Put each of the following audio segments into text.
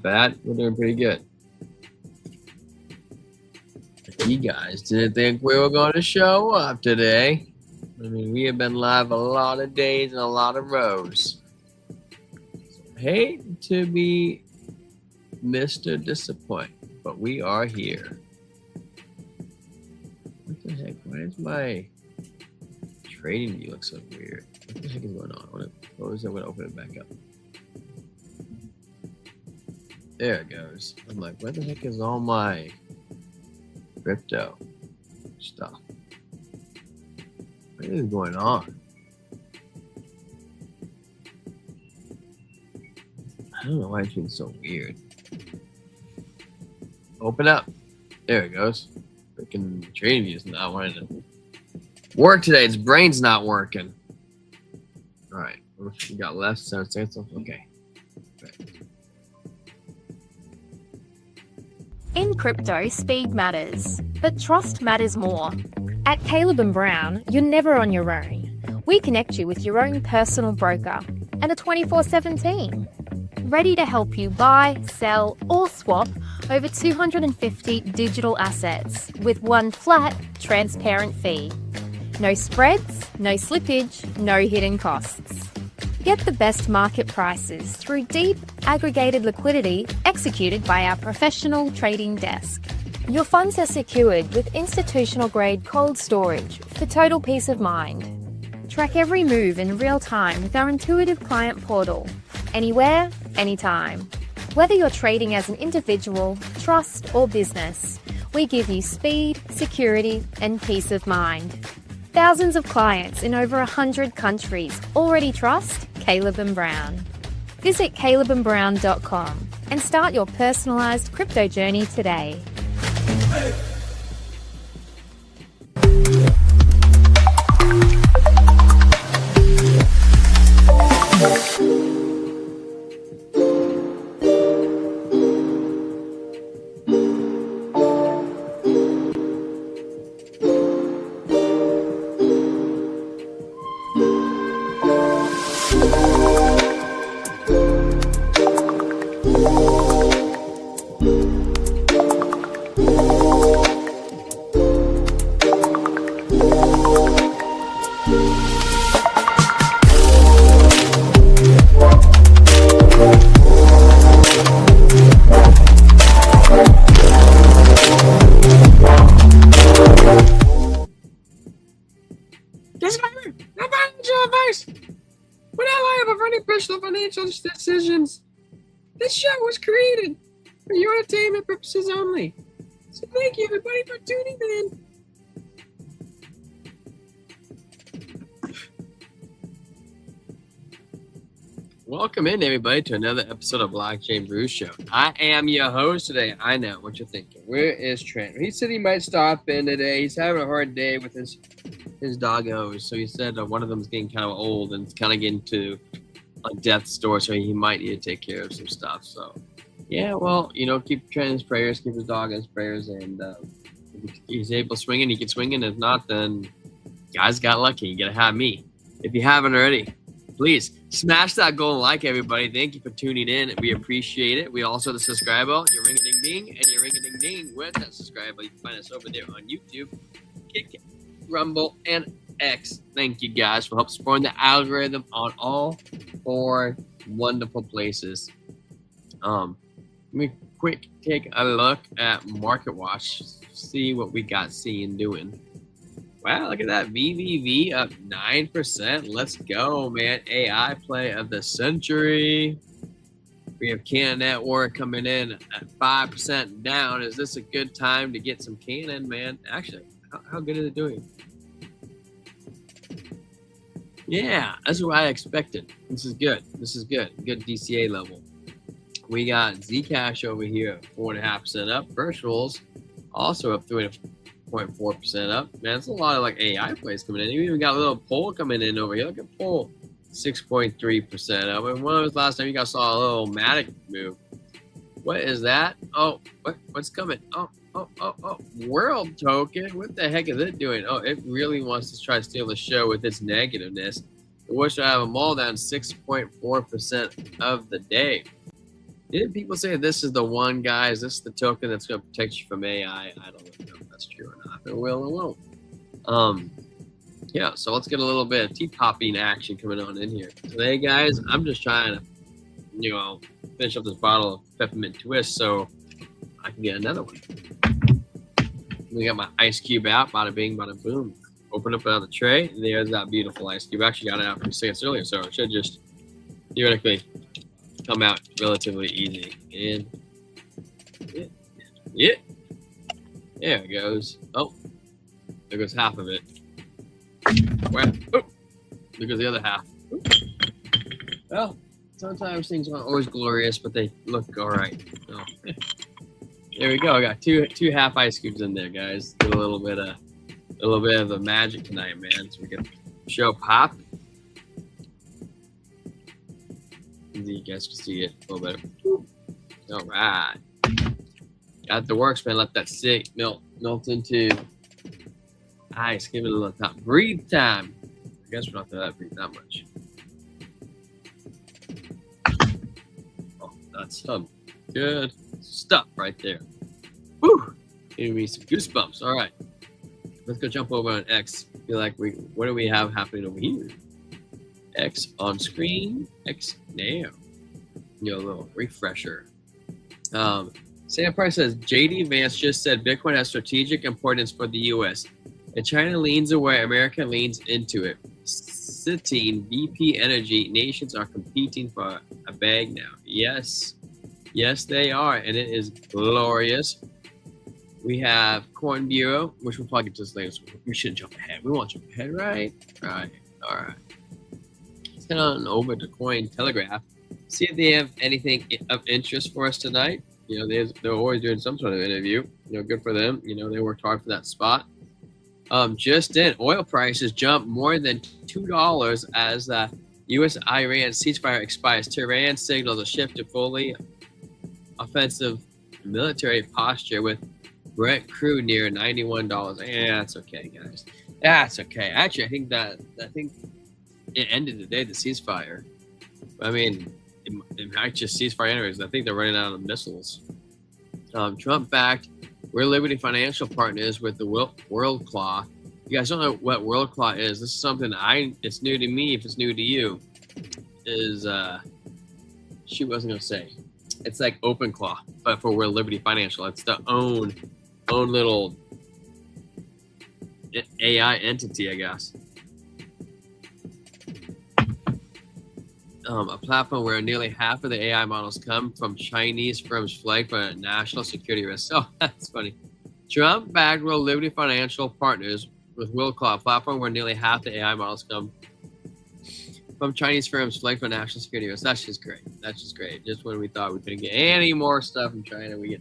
Bad. We're doing pretty good. You guys didn't think we were going to show up today. I mean, we have been live a lot of days and a lot of rows. Hate to be Mr. Disappoint, but we are here. What the heck? Why is my trading view look so weird? What the heck is going on? I'm going to close it. I'm going to open it back up. There it goes. I'm like, where the heck is all my crypto stuff? What is going on? I don't know why it's been so weird. Open up. There it goes. Freaking trading view is not wanting to work today. Its brain's not working. All right. We got left. So okay. In crypto, speed matters, but trust matters more. At Caleb & Brown, you're never on your own. We connect you with your own personal broker and a 24/7 team, ready to help you buy, sell, or swap over 250 digital assets with one flat, transparent fee. No spreads, no slippage, no hidden costs. Get the best market prices through deep, aggregated liquidity executed by our professional trading desk. Your funds are secured with institutional-grade cold storage for total peace of mind. Track every move in real time with our intuitive client portal, anywhere, anytime. Whether you're trading as an individual, trust, or business, we give you speed, security, and peace of mind. Thousands of clients in over 100 countries already trust Caleb & Brown. Visit calebandbrown.com and start your personalized crypto journey today. Financial decisions. This show was created for your entertainment purposes only. So thank you everybody for tuning in. Welcome in everybody to another episode of Blockchain Brew Show. I am your host today. I know what you're thinking. Where is Trent? He said he might stop in today. He's having a hard day with his doggos. So he said one of them is getting kind of old and it's kind of getting to a death's door, so he might need to take care of some stuff. So yeah, well, keep Trent in his prayers, keep his dog in his prayers, and if he's able to swing it, he can swing it. If not, then guys got lucky. You gotta have me. If you haven't already, please smash that golden like, everybody. Thank you for tuning in. We appreciate it. We also the subscribe bell, your ring a ding ding, and your ring a ding ding with that subscribe bell. You can find us over there on YouTube, Kick, Rumble, and X. Thank you guys for helping supporting the algorithm on all 4 wonderful places. Let me quick take a look at Market Watch, see what we got doing. Wow, look at that. VVV up 9%. Let's go, man. AI play of the century. We have Canon Network coming in at 5% down. Is this a good time to get some Canon, man? Actually, how good is it doing? Yeah, that's what I expected. This is good. This is good. Good DCA level. We got Zcash over here at 4.5% up. Virtuals also up 3.4% up. Man, it's a lot of like AI plays coming in. You even got a little Pole coming in over here. Look at Pole, 6.3% up. And when was the last time you guys saw a little Matic move? What is that? Oh, what's coming? Oh, World token. What the heck is it doing? Oh, it really wants to try to steal the show with its negativeness. I wish I have them all down 6.4% of the day. Didn't people say this is the one, guys? This is the token that's going to protect you from AI? I don't know if that's true or not. It will or won't. Yeah, so let's get a little bit of tea-popping action coming on in here. Today, guys, I'm just trying to, finish up this bottle of peppermint twist so I can get another one. We got my ice cube out, bada bing, bada boom. Open up another tray. There's that beautiful ice cube. I actually got it out a few seconds earlier, so it should just theoretically come out relatively easy. And yeah, there it goes. Oh, there goes half of it. Well, oh, there goes the other half. Well, sometimes things aren't always glorious, but they look all right. So, there we go. I got two half ice cubes in there, guys. Do a little bit of the magic tonight, man. So we can show pop. You guys can see it a little better. All right. Got the works, man. Let that sit, melt into ice. Give it a little time. Breathe time. I guess we're not going to breathe that much. Oh, that's some good stuff right there. Woo! Give me some goosebumps. All right. Let's go jump over on X. Feel like what do we have happening over here? X on screen. X now. A little refresher. Sam Price says JD Vance just said Bitcoin has strategic importance for the U.S. If China leans away, America leans into it. Sitting VP Energy nations are competing for a bag now. Yes, they are, and it is glorious. We have Coin Bureau, which we'll probably get to this later. So we shouldn't jump ahead. We won't jump ahead, right? Right. All right. Let's head on over to Coin Telegraph. See if they have anything of interest for us tonight. They're always doing some sort of interview. Good for them. They worked hard for that spot. Just in, oil prices jumped more than $2 as the U.S.-Iran ceasefire expires. Tehran signals a shift to fully offensive military posture with Brent crude near $91. Yeah, that's okay, guys. That's okay. Actually, I think it ended today, the ceasefire. I mean, it might just ceasefire anyways. I think they're running out of missiles. Trump backed. We're Liberty Financial Partners with the World Claw. You guys don't know what World Claw is. This is something it's new to me. If it's new to you, shoot, what was I gonna say? It's like Open Claw, but for We're Liberty Financial. It's the own little AI entity, I guess. A platform where nearly half of the AI models come from Chinese firms flagged for national security risks. Oh, that's funny. Trump backed World Liberty Financial Partners with WillClaw, a platform where nearly half the AI models come from Chinese firms flagged for national security risks. That's just great. Just when we thought we couldn't get any more stuff from China, we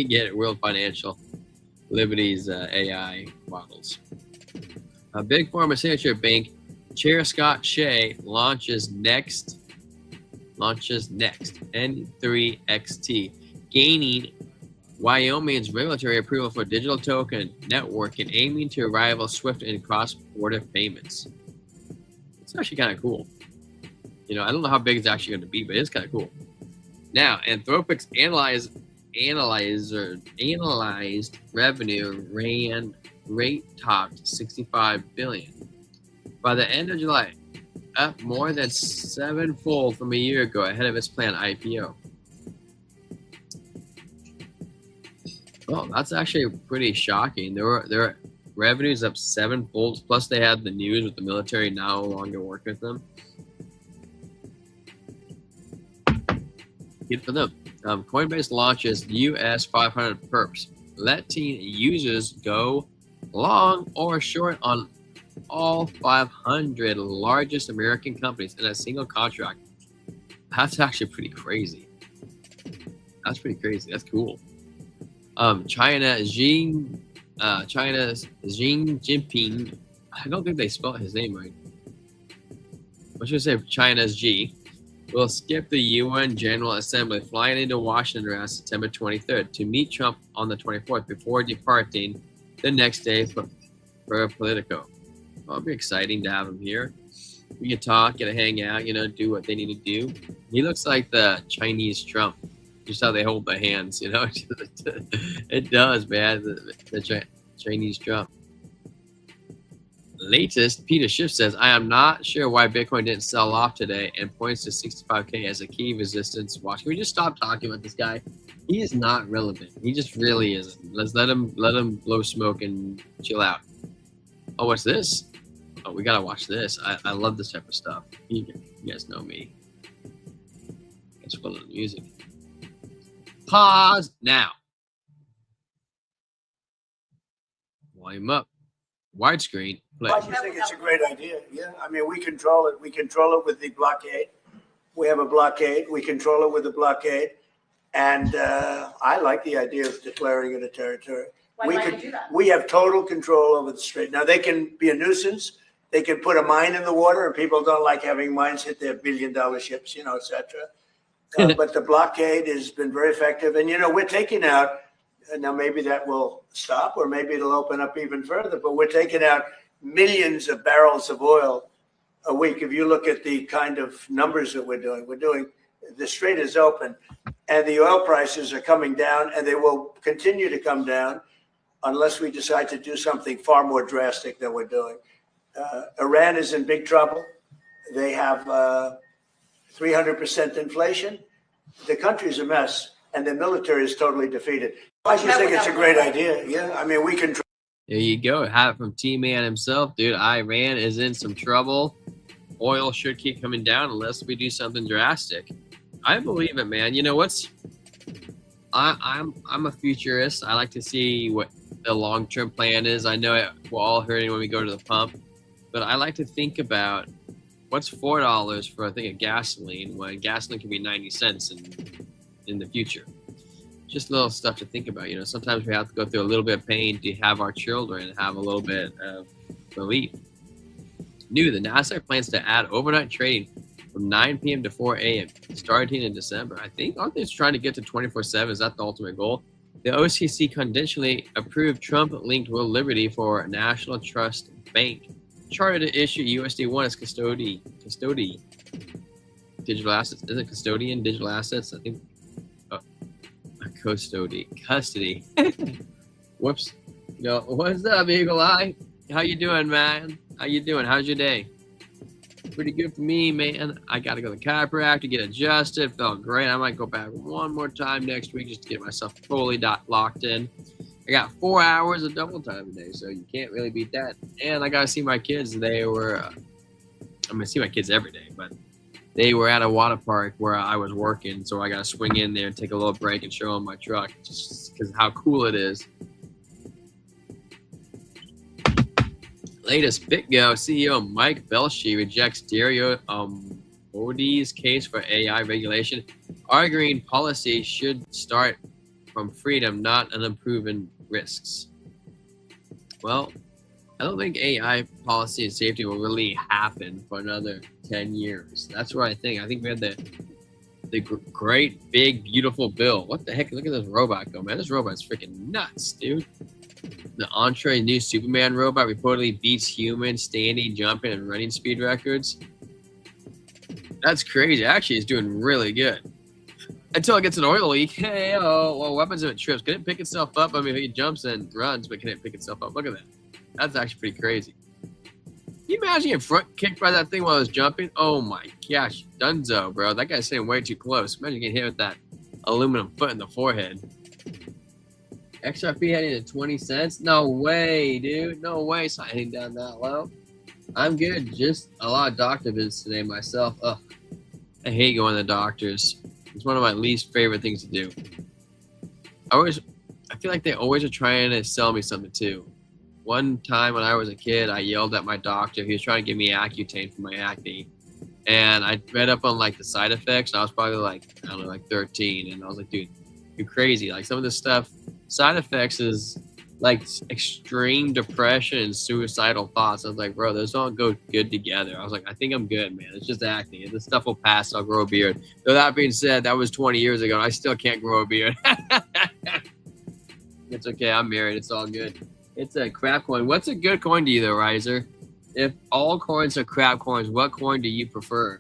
get World Financial Liberty's AI models. A big pharma signature bank, Chair Scott Shea launches next N3XT, gaining Wyoming's regulatory approval for digital token network and aiming to rival SWIFT in cross-border payments. It's actually kind of cool. I don't know how big it's actually going to be, but it's kind of cool. Now, Anthropic's analyzed revenue rate topped $65 billion. By the end of July, up more than sevenfold from a year ago ahead of its planned IPO. Well, that's actually pretty shocking. Their revenues up sevenfold. Plus, they had the news with the military no longer work with them. Good for them. Coinbase launches US 500 perps, letting users go long or short on all 500 largest American companies in a single contract. That's actually pretty crazy. That's cool. China's Xi Jinping. I don't think they spelled his name right. I should say China's Xi will skip the UN General Assembly, flying into Washington around September 23rd to meet Trump on the 24th before departing the next day for Politico. Well, it'll be exciting to have him here. We can talk, get a hang out, do what they need to do. He looks like the Chinese Trump. Just how they hold their hands, It does, man. The Chinese Trump. Latest, Peter Schiff says, I am not sure why Bitcoin didn't sell off today and points to 65K as a key resistance watch. Can we just stop talking about this guy? He is not relevant. He just really isn't. Let's let him blow smoke and chill out. Oh, what's this? Oh, we gotta watch this. I love this type of stuff. You guys know me. Let's put on the music. Pause now. Volume up. Widescreen. Play. I just think it's a great idea. Yeah, I mean, we control it. We control it with the blockade. We have a blockade. We control it with the blockade. And I like the idea of declaring it a territory. Why do you do that? We have total control over the strait. Now, they can be a nuisance. They can put a mine in the water, and people don't like having mines hit their billion-dollar ships, et cetera. But the blockade has been very effective. And, we're taking out, now maybe that will stop, or maybe it'll open up even further, but we're taking out millions of barrels of oil a week. If you look at the kind of numbers that we're doing, the strait is open, and the oil prices are coming down, and they will continue to come down unless we decide to do something far more drastic than we're doing. Iran is in big trouble. They have 300% inflation. The country's a mess, and the military is totally defeated. I just think it's a great idea. Yeah, I mean, we can. There you go. Have it from T-Man himself, dude. Iran is in some trouble. Oil should keep coming down unless we do something drastic. I believe it, man. You know what's? I'm a futurist. I like to see what the long-term plan is. I know it, we're all hurting when we go to the pump, but I like to think about what's $4 for a thing of gasoline when gasoline can be 90 cents in the future. Just little stuff to think about. Sometimes we have to go through a little bit of pain to have our children have a little bit of relief. The NASDAQ plans to add overnight trading from 9 p.m. to 4 a.m. starting in December. Aren't they trying to get to 24/7? Is that the ultimate goal? The OCC conditionally approved Trump-linked Will Liberty for National Trust Bank, chartered to issue USD1 as custody digital assets. Is it custodian digital assets? I think. Custody. Whoops. What's up, Eagle Eye? How you doing, man? How you doing? How's your day? Pretty good for me, man. I got to go to the chiropractor, get adjusted. Felt great. I might go back one more time next week just to get myself fully locked in. I got 4 hours of double time today, so you can't really beat that. And I got to see my kids. I'm going to see my kids every day, but they were at a water park where I was working, so I got to swing in there and take a little break and show them my truck, just because how cool it is. Latest BitGo CEO Mike Belshi rejects Dario Modi's case for AI regulation, arguing policy should start from freedom, not unproven risks. Well, I don't think AI policy and safety will really happen for another 10 years. That's what I think. I think we had the great, big, beautiful bill. What the heck? Look at this robot go, man. This robot's freaking nuts, dude. The Entree new Superman robot reportedly beats human standing, jumping, and running speed records. That's crazy. Actually, it's doing really good. Until it gets an oil leak. Hey, well, weapons if it trips. Can it pick itself up? I mean, it jumps and runs, but can it pick itself up? Look at that. That's actually pretty crazy. Can you imagine getting front kicked by that thing while it was jumping? Oh my gosh, Dunzo, bro. That guy's sitting way too close. Imagine getting hit with that aluminum foot in the forehead. XRP heading to 20 cents? No way, dude. No way. It's not heading down that low. I'm good. Just a lot of doctor visits today myself. Ugh. I hate going to the doctors. It's one of my least favorite things to do. I feel like they always are trying to sell me something too. One time when I was a kid, I yelled at my doctor. He was trying to give me Accutane for my acne. And I read up on like the side effects. And I was probably like, I don't know, like 13. And I was like, dude, you're crazy. Like some of this stuff, side effects is like extreme depression and suicidal thoughts. I was like, bro, those don't go good together. I was like, I think I'm good, man. It's just acne. This stuff will pass. I'll grow a beard. Though that being said, that was 20 years ago. And I still can't grow a beard. It's okay. I'm married. It's all good. It's a crap coin. What's a good coin to you, though, Riser? If all coins are crap coins, what coin do you prefer?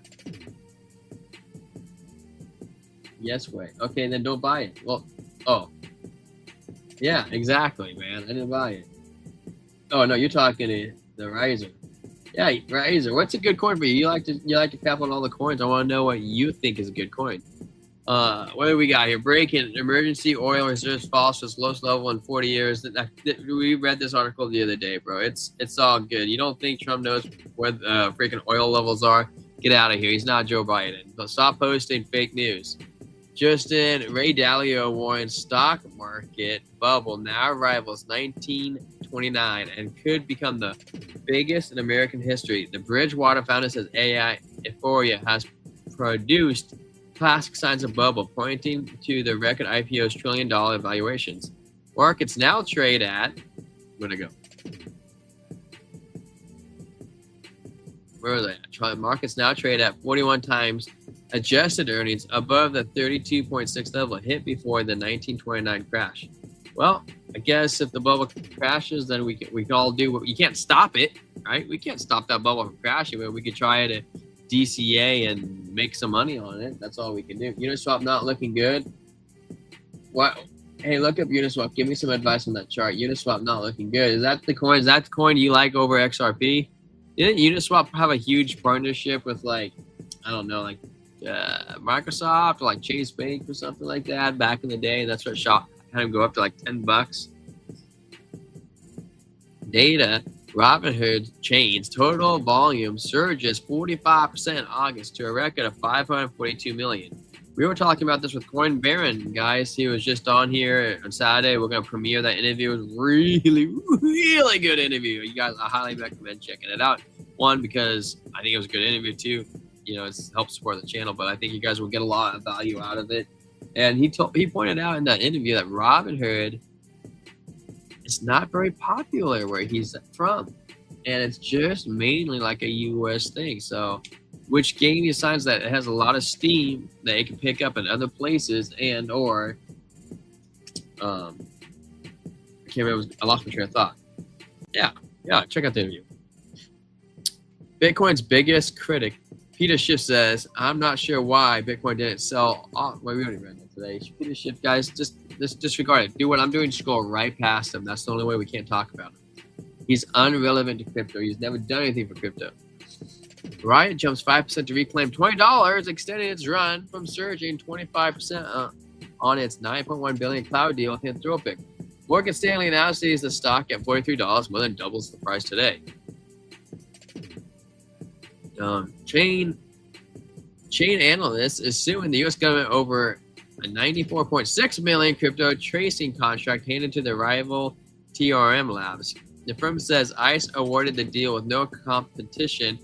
Yes, way. Okay, then don't buy it. Well, oh. Yeah, exactly, man. I didn't buy it. Oh no, you're talking to the Riser. Yeah, Riser. What's a good coin for you? You like to cap on all the coins. I want to know what you think is a good coin. What do we got here? Breaking emergency oil reserves falls to its lowest level in 40 years. We read this article the other day, bro. It's all good. You don't think Trump knows where freaking oil levels are? Get out of here. He's not Joe Biden. But stop posting fake news. Justin Ray Dalio warns stock market bubble now rivals 1929 and could become the biggest in American history. The Bridgewater founder says AI euphoria has produced classic signs of bubble, pointing to the record IPO's $1 trillion valuations. Markets now trade at, where'd it go? Where are they at? Markets now trade at 41 times adjusted earnings, above the 32.6 level hit before the 1929 crash. Well, I guess if the bubble crashes, then we can all do what you can't stop it, right? We can't stop that bubble from crashing, but we could try to DCA and make some money on it. That's all we can do. Uniswap not looking good. What? Hey, look up Uniswap. Give me some advice on that chart. Uniswap not looking good. Is that the coin? Is that the coin you like over XRP? Didn't Uniswap have a huge partnership with, like, I don't know, like Microsoft or like Chase Bank or something like that back in the day? That's what had him go up to like $10. Data. Robinhood chains total volume surges 45% in August to a record of 542 million. We were talking about this with Coin Baron, guys. He was just on here on Saturday. We're going to premiere that interview. It was really good interview. You guys, I highly recommend checking it out. One, because I think it was a good interview. Two, it helps support the channel, but I think you guys will get a lot of value out of it. And he pointed out in that interview that Robinhood, it's not very popular where he's from, and it's just mainly like a US thing. So, which gave me signs that it has a lot of steam that it can pick up in other places, and or I can't remember. I lost my train of thought. Yeah, check out the interview. Bitcoin's biggest critic, Peter Schiff, says, "I'm not sure why Bitcoin didn't sell." Well, we already read that today. Peter Schiff, guys, just disregard it. Do what I'm doing. Scroll right past him. That's the only way we can't talk about him. He's unrelevant to crypto. He's never done anything for crypto. Riot jumps 5% to reclaim $20, extending its run from surging 25% on its $9.1 billion cloud deal with Anthropic. Morgan Stanley now sees the stock at $43, more than doubles the price today. Chain analyst is suing the U.S. government over a $94.6 million crypto tracing contract handed to the rival TRM Labs. The firm says ICE awarded the deal with no competition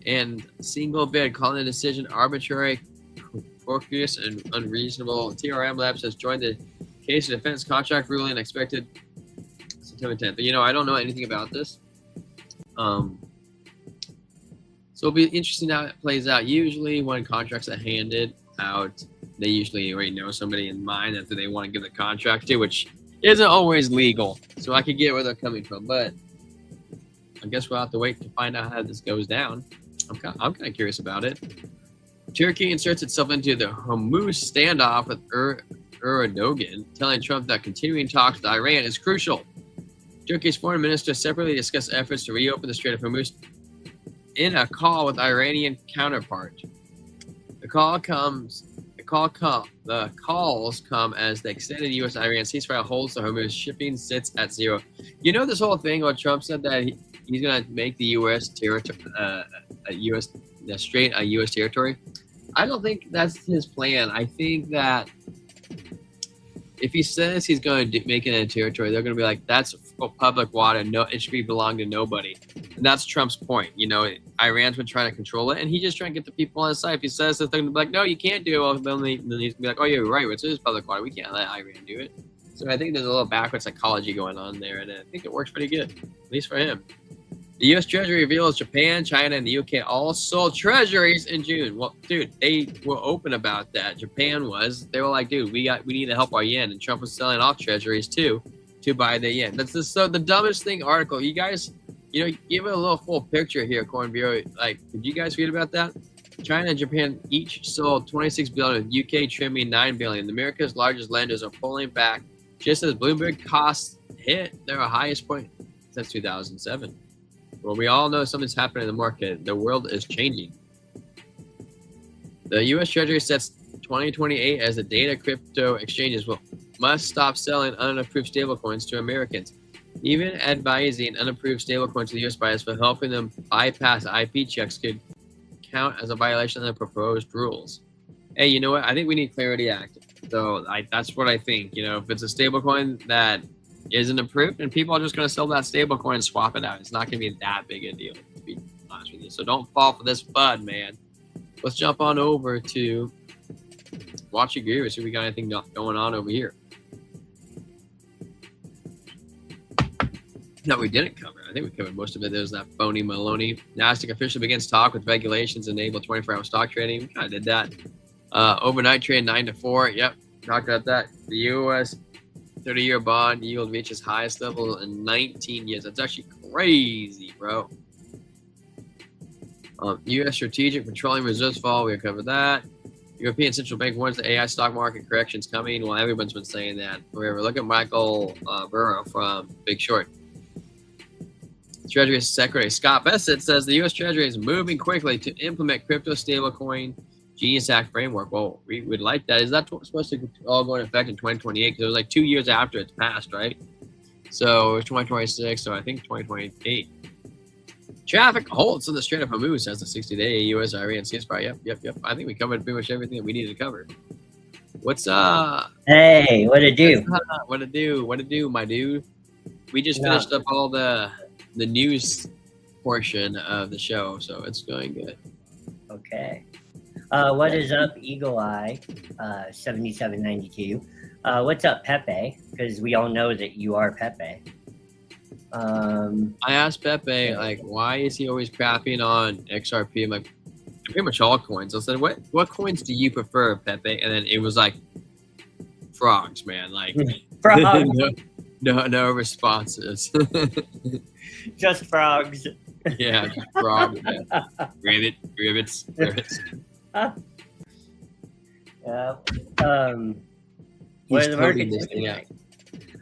and single bid, calling the decision arbitrary, capricious, and unreasonable. TRM Labs has joined the case of defense contract ruling expected September 10th. But I don't know anything about this. So it'll be interesting how it plays out. Usually when contracts are handed out, they usually already know somebody in mind that they want to give the contract to, which isn't always legal. So I could get where they're coming from, but I guess we'll have to wait to find out how this goes down. I'm kind of curious about it. Turkey inserts itself into the Hormuz standoff with Erdogan, telling Trump that continuing talks with Iran is crucial. Turkey's foreign minister separately discussed efforts to reopen the Strait of Hormuz in a call with Iranian counterpart. The calls come as the extended U.S.-Iran ceasefire holds the Hormuz shipping sits at zero. This whole thing where Trump said that he's going to make the U.S. territory, the Strait a U.S. territory. I don't think that's his plan. I think that if he says he's going to make it a territory, they're going to be like, that's public water. No, it should belong to nobody. And that's Trump's point. Iran's been trying to control it, and he's just trying to get the people on his side. If he says that, they're going to be like, no, you can't do it. Well, then he's going to be like, oh, yeah, you're right. It is public water. We can't let Iran do it. So I think there's a little backward psychology going on there, and I think it works pretty good, at least for him. The U.S. Treasury reveals Japan, China, and the U.K. all sold treasuries in June. Well, dude, they were open about that. Japan was. They were like, dude, we need to help our yen. And Trump was selling off treasuries, too, to buy the yen. That's the dumbest thing article. You guys, give it a little full picture here, Coin Bureau. Like, did you guys read about that? China and Japan each sold 26 billion, with UK trimming 9 billion. America's largest lenders are pulling back just as Bloomberg costs hit their highest point since 2007. Well, we all know something's happening in the market. The world is changing. The U.S. Treasury sets 2028 as the date of crypto exchanges must stop selling unapproved stablecoins to Americans, even advising unapproved stablecoins to the U.S. buyers for helping them bypass IP checks could count as a violation of the proposed rules. Hey, you know what? I think we need Clarity Act. So that's what I think. If it's a stablecoin that isn't approved, and people are just going to sell that stablecoin and swap it out. It's not going to be that big a deal, to be honest with you. So don't fall for this FUD, man. Let's jump on over to Watch Your Guru, see if we got anything going on over here. No, we didn't cover it. I think we covered most of it. There's that phony Maloney. NASDAQ officially begins talk with regulations enable 24-hour stock trading. We kind of did that. Overnight trade 9 to 4. Yep, talked about that. The U.S. 30-year bond yield reaches highest level in 19 years. That's actually crazy, bro. U.S. strategic petroleum reserves fall. We covered that. European Central Bank warns the AI stock market correction's coming. Well, everyone's been saying that forever. Look at Michael Burrow from Big Short. Treasury Secretary Scott Bessent says the U.S. Treasury is moving quickly to implement crypto stablecoin Genius Act framework. Well, we would like that. Is that supposed to all go into effect in 2028? Because it was like 2 years after it's passed, right? So it's 2026. So I think 2028. Traffic halts in the Strait of Hormuz has the 60-day U.S. Iran ceasefire. Yep. I think we covered pretty much everything that we needed to cover. What's Hey, what it do? What it do, my dude? We just finished up all the news portion of the show, so it's going good. Okay. What is up, Eagle Eye 7792? What's up, Pepe? Because we all know that you are Pepe. I asked Pepe, like, why is he always crapping on XRP? I'm like, pretty much all coins. I said, what coins do you prefer, Pepe? And then it was like, frogs, man. Like, Frogs. no responses. Just frogs. Yeah, just frogs. Rivets. Yeah. What are the markets looking like?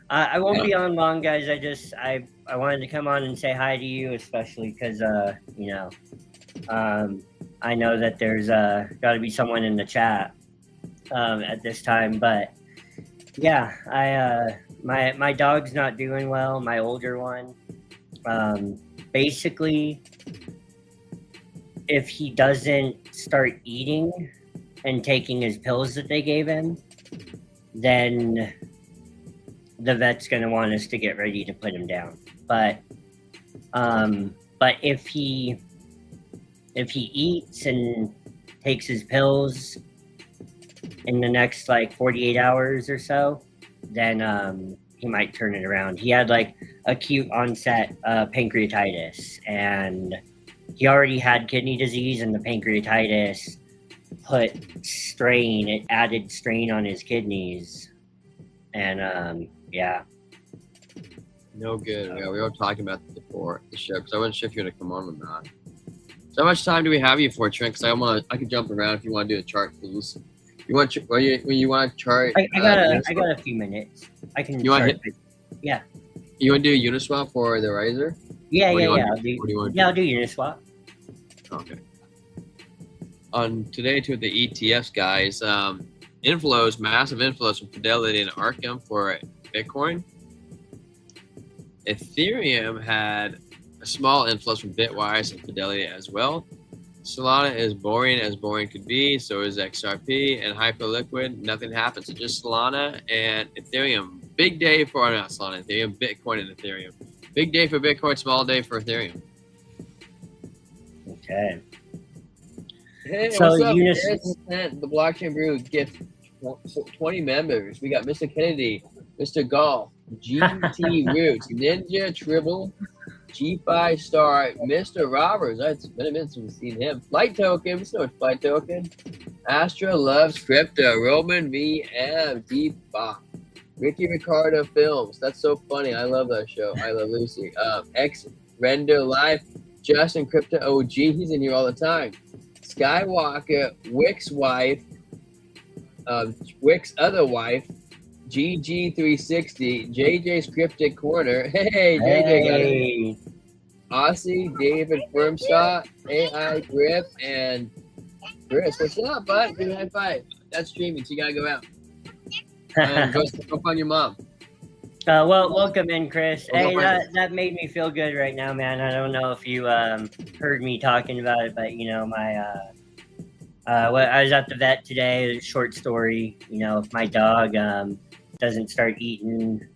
I won't be on long, guys. I wanted to come on and say hi to you, especially because I know that there's got to be someone in the chat at this time. But yeah, my dog's not doing well. My older one, basically, if he doesn't start eating and taking his pills that they gave him, then the vet's going to want us to get ready to put him down. But if he eats and takes his pills in the next like 48 hours or so, then he might turn it around. He had like acute onset pancreatitis, and he already had kidney disease, and the pancreatitis it added strain on his kidneys. And yeah. No good. Yeah, we were talking about this before the show, because I wasn't sure if you're going to come on or not. So how much time do we have you for, Trent? Because I can jump around if you want to do a chart, please. You want to chart? I got a few minutes. I can. Yeah. You want to do Uniswap for the riser? Yeah. I'll do Uniswap. Okay. On today to the ETFs, guys. Massive inflows from Fidelity and Arkham for Bitcoin. Ethereum had a small inflows from Bitwise and Fidelity as well. Solana is boring as boring could be. So is XRP and Hyperliquid. Nothing happens. So just Solana and Ethereum. Big day for not Solana, Ethereum, Bitcoin and Ethereum. Big day for Bitcoin, small day for Ethereum. Okay. Hey, so what's up? The Blockchain Brew gift 20 members. We got Mr. Kennedy, Mr. Golf, GT Roots, Ninja Tribble, G5 Star, Mr. Roberts. It's been a minute since we've seen him. Flight Token, we know it's Flight Token. Astra Loves Crypto, Roman VM, Deep Bop, Ricky Ricardo Films. That's so funny. I love that show. I love Lucy. Render Life, Justin Crypto OG, he's in here all the time. Skywalker, Wick's wife, Wick's other wife, GG360, JJ's Cryptic Corner. Hey, JJ got it. Aussie, David Firmstar, AI Grip, and Chris. What's up, bud? Good high five. That's streaming, so you gotta go out. And go on your mom. Well, welcome in, Chris. Hey, that made me feel good right now, man. I don't know if you heard me talking about it, but I was at the vet today. A short story. If my dog doesn't start eating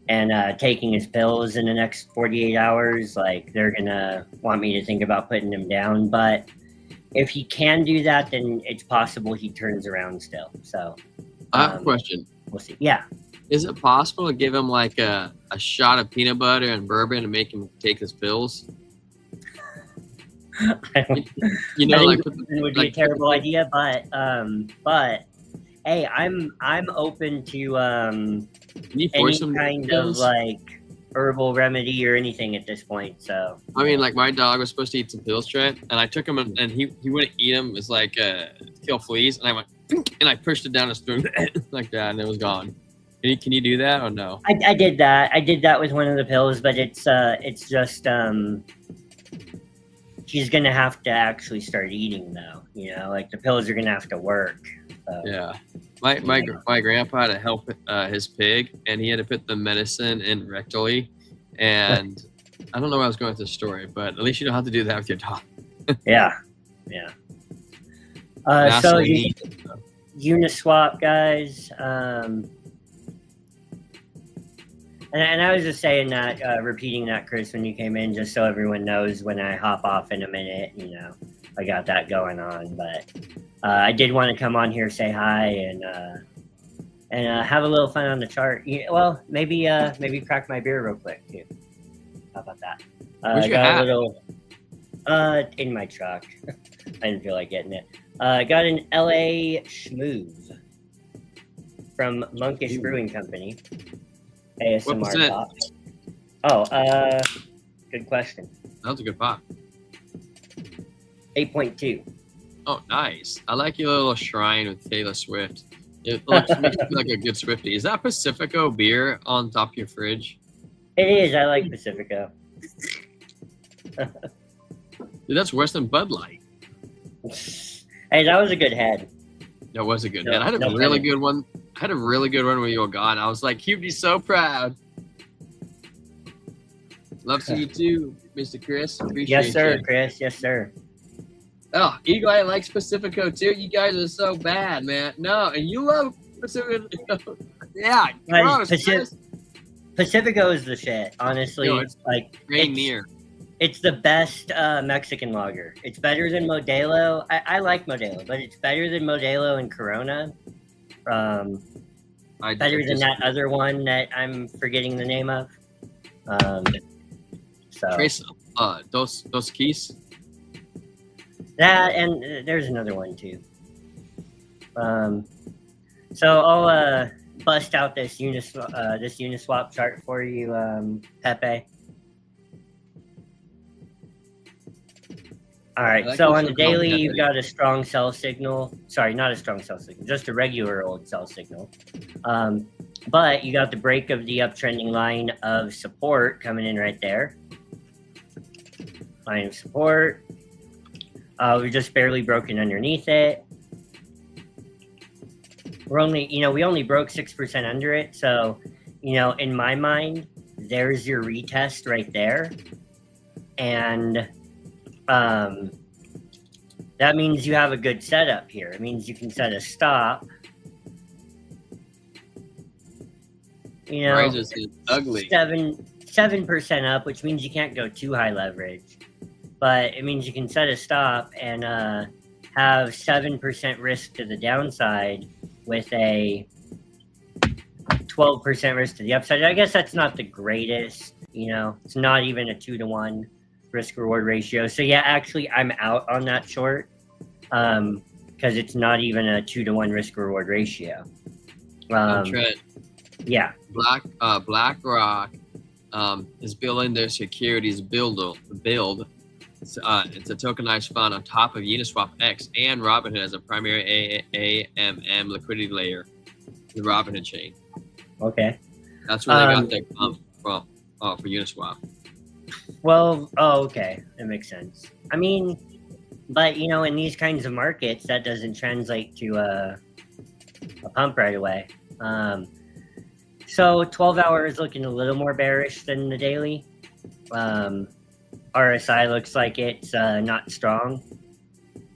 and taking his pills in the next 48 hours, like, they're gonna want me to think about putting him down. But if he can do that, then it's possible he turns around still. So I have a question. We'll see. Yeah. Is it possible to give him like a shot of peanut butter and bourbon and make him take his pills? It would be a terrible idea, but hey, I'm open to any kind of like herbal remedy or anything at this point. So I mean, like, my dog was supposed to eat some pills, Trent, and I took him and he wouldn't eat them. It's like kill fleas, and I went and I pushed it down his throat like that, and it was gone. Can you do that or no? I did that. I did that with one of the pills, but it's just he's gonna have to actually start eating though. Like, the pills are gonna have to work. So. Yeah. My grandpa had to help his pig, and he had to put the medicine in rectally. And I don't know where I was going with this story, but at least you don't have to do that with your dog. Yeah. So Uniswap, guys. And I was just saying that, repeating that, Chris, when you came in, just so everyone knows when I hop off in a minute, I got that going on. But I did want to come on here, say hi, and have a little fun on the chart. Well, maybe crack my beer real quick too. How about that? Where's your got hat? a little in my truck. I didn't feel like getting it. Got an LA Schmooze from Monkish Brewing Company. ASMR pop. Oh, good question. That was a good pop. 8.2. Oh, nice. I like your little shrine with Taylor Swift. It makes you feel like a good Swiftie. Is that Pacifico beer on top of your fridge? It is. I like Pacifico. Dude, that's worse than Bud Light. Hey, that was a good head. That was a good head. I had a really good one. I had a really good one when you were gone. I was like, he'd be so proud. Love to you too, Mr. Chris. Appreciate Yes, sir, you. Chris. Yes, sir. Oh, Eagle Eye likes Pacifico too. You guys are so bad, man. No, and you love Pacifico. Yeah, gross, Pacifico is the shit. Honestly, it's like Rainier. It's the best Mexican lager. It's better than Modelo. I like Modelo, but it's better than Modelo and Corona. Better than that other one that I'm forgetting the name of. Trace, Dos Keys. That, and there's another one too. So I'll bust out this Uniswap chart for you, Pepe. All right, so on the daily, you've got a strong sell signal. Sorry, not a strong sell signal, just a regular old sell signal. But you got the break of the uptrending line of support coming in right there. Line of support. We're just barely broken underneath it. We're only, we only broke 6% under it. So, in my mind, there's your retest right there. And that means you have a good setup here. It means you can set a stop. Price is ugly. 7% up, which means you can't go too high leverage. But it means you can set a stop and have 7% risk to the downside with a 12% risk to the upside. I guess that's not the greatest, it's not even a 2-to-1 risk reward ratio. So yeah, actually I'm out on that short because it's not even a 2-to-1 risk reward ratio. Yeah. BlackRock is building their securities build. It's a tokenized fund on top of Uniswap X and Robinhood as a primary AMM liquidity layer, the Robinhood chain. Okay. That's where they got their pump from for Uniswap. Well, okay, that makes sense. I mean, but in these kinds of markets, that doesn't translate to a pump right away. So 12 hours is looking a little more bearish than the daily. RSI looks like it's not strong.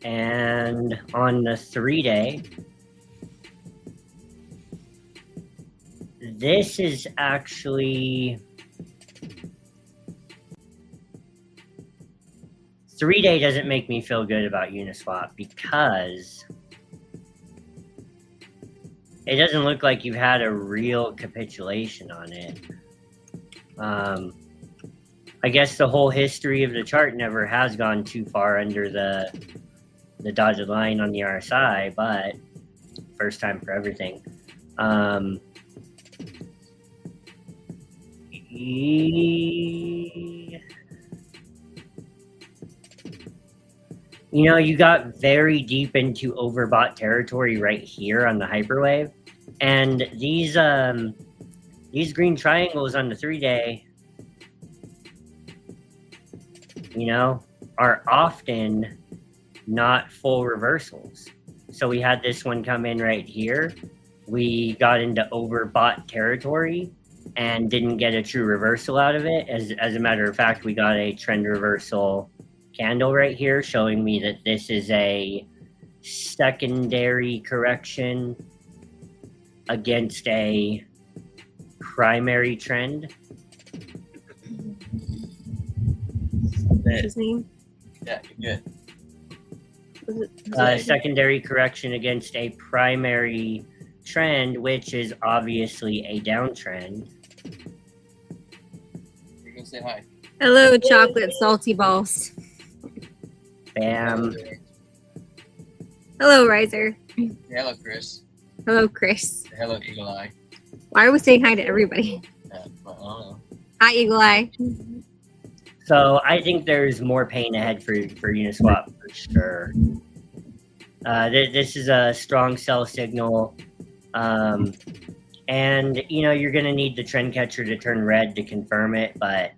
And on the 3-day, this is actually 3-day doesn't make me feel good about Uniswap because it doesn't look like you've had a real capitulation on it. I guess the whole history of the chart never has gone too far under the dotted line on the RSI, but first time for everything. You got very deep into overbought territory right here on the hyperwave, and these green triangles on the 3-day, are often not full reversals. So we had this one come in right here. We got into overbought territory and didn't get a true reversal out of it. As a matter of fact, we got a trend reversal candle right here showing me that this is a secondary correction against a primary trend. What's his name? Yeah, you're good. Secondary correction against a primary trend, which is obviously a downtrend. You're gonna say hi. Hello, chocolate salty balls. Bam. Hello, Riser. Hello, Chris. Hello, Chris. Hello, Eagle Eye. Why are we saying hi to everybody? I don't know. Hi, Eagle Eye. So I think there's more pain ahead for Uniswap for sure. This is a strong sell signal. And you're going to need the trend catcher to turn red to confirm it, but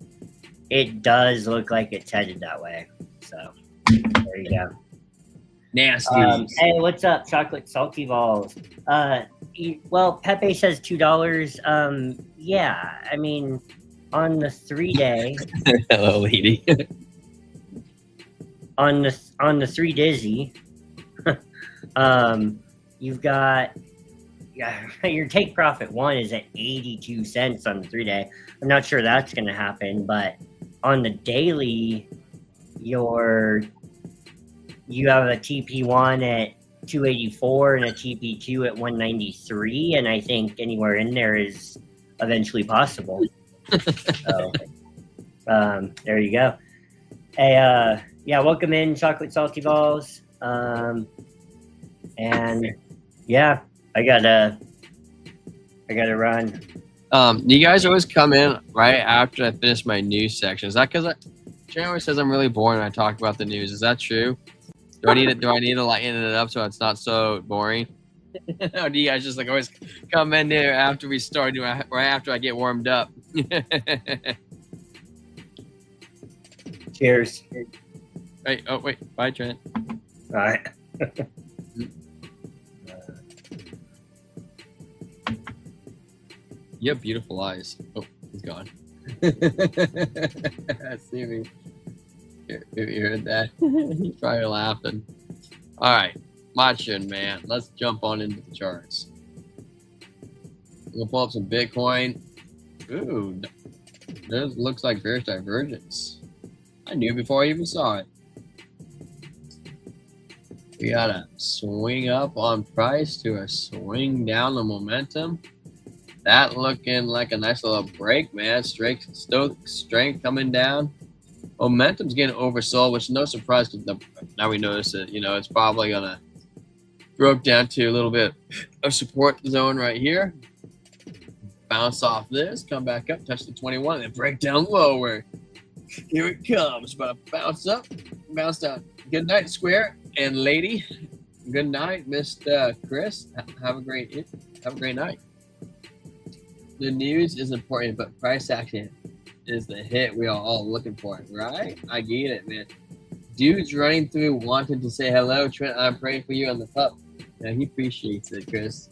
it does look like it's headed that way. So there you go. Nasty. Hey, what's up, chocolate salty balls? Well, Pepe says $2. Yeah, I mean, on the 3-day. Hello, lady. on the 3 dizzy, you've got your take profit 1 is at 82 cents on the 3-day. I'm not sure that's going to happen, but on the daily, you have a TP1 at 284 and a TP2 at 193, and I think anywhere in there is eventually possible. So, there you go. Hey, yeah, welcome in, chocolate salty balls. And yeah, I gotta run. You guys always come in right after I finish my news section. Is that because Jen always says I'm really boring when I talk about the news? Is that true? Do I need to lighten it up so it's not so boring? Or do you guys just always come in there after we start, right after I get warmed up? Cheers. Wait, bye, Trent. All right. You have beautiful eyes. Oh, he's gone. See me. You heard that? He's probably laughing. All right, my turn, man. Let's jump on into the charts. I'm gonna pull up some Bitcoin. Ooh, this looks like bearish divergence. I knew before I even saw it. We got a swing up on price to a swing down on momentum. That looking like a nice little break, man. Strength coming down. Momentum's getting oversold, which is no surprise because now we notice that it's probably gonna broke down to a little bit of support zone right here. bounce off this, come back up, touch the 21, and break down lower. Here it comes. About to bounce up, bounce down. Good night, Square and lady. Good night, Mr. Chris. Have a great night. The news is important, but price action is the hit we are all looking for, right? I get it, man. Dude's running through wanting to say hello. Trent, I'm praying for you on the pup. Yeah, he appreciates it, Chris.